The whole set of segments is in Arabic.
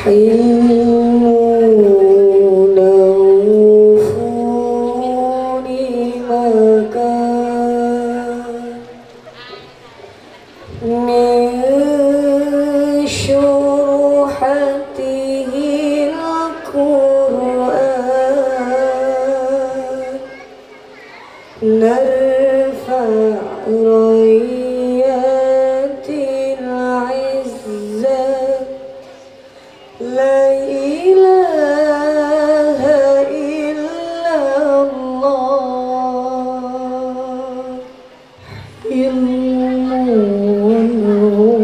حلمون وفوني مكان من شروحته القرآن نرفع رايات العزة لا إله إلا الله حلم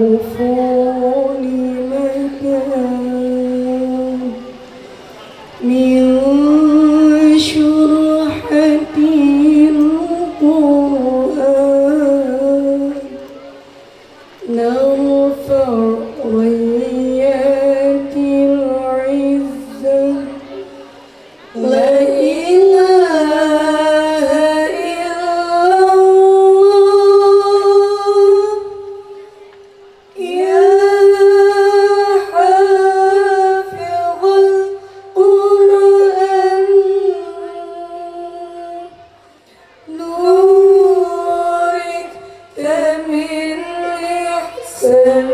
ونوفون مكان من شرحة القرآن نرفع رايات العزة لا إله إلا الله يا حافظ القرآن نورك من إحسان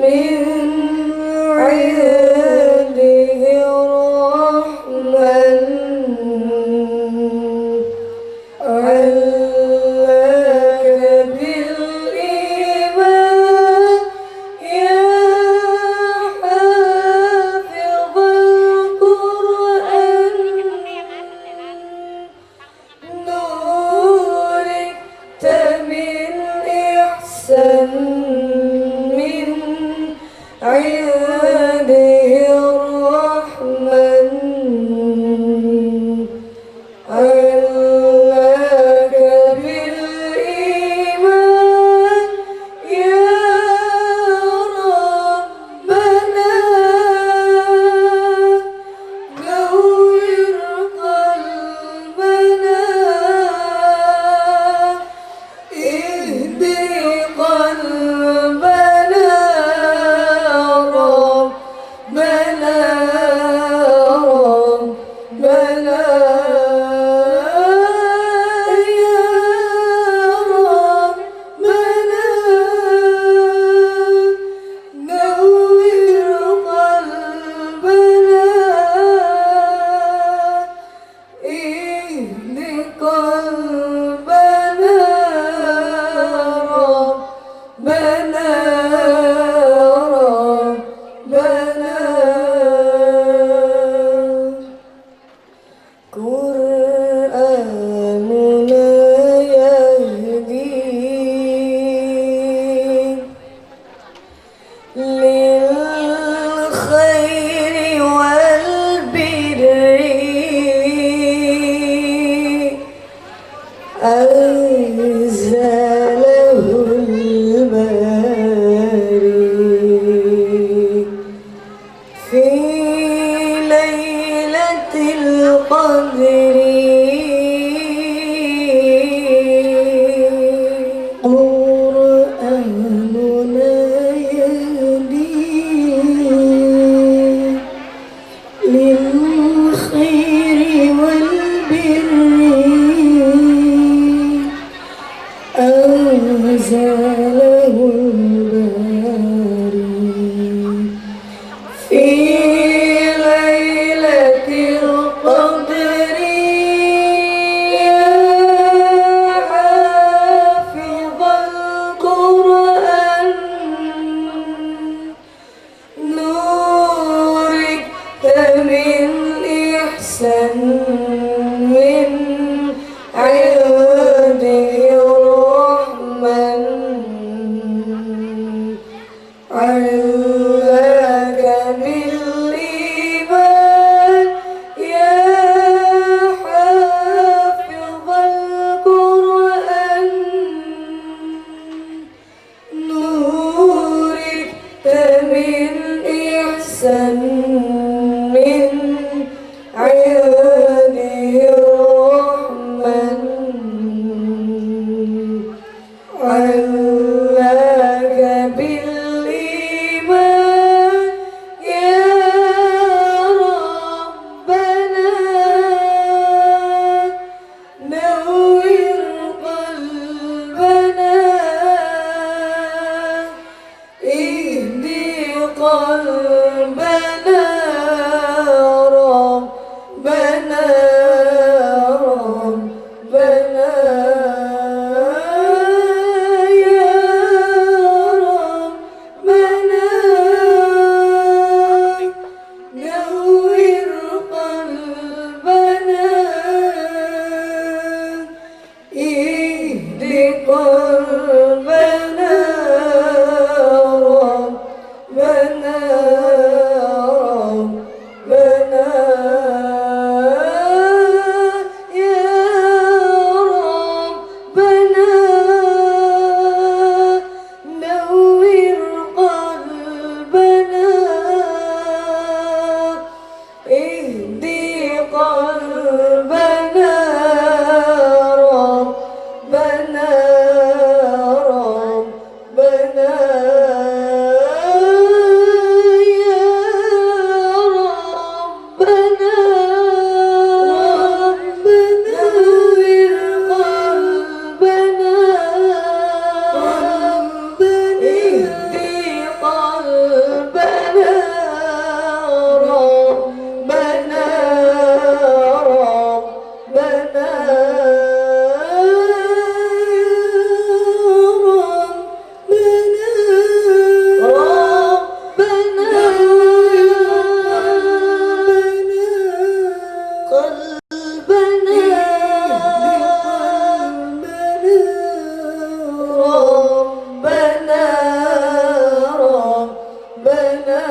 من عياده الرحمن علاك بالإيمان يا حافظ القرآن نورك من إحسان من عباده الرحمن علاك بالإيمان يا ربنا نور قلبنا اهدي قلبنا ربنا ربنا يا ربنا نور قلبنا اهد قلبنا ربنا ربنا قرآننا يهدي للخير والبر أنزله الباري في ليلة القدر قرآننا يهدي للخير والبر أنزله الباري في ليلة القدر يا حافظ القرآن نورك من إحسان من عباده الرحمن علاك بالإيمان يا حافظ القرآن نورك من إحسان من عباده الرحمن علاك بالإيمان قلبنا ربنا ربنا يا ربنا نور قلبنا اهد قلبنا ربنا ربنا يا ربنا نور قلبنا اهدي قلبنا ربنا ربنا يا ربنا ربنا نور قلبنا ربنا اهدي قلبنا ربنا ربنا ربنا ربنا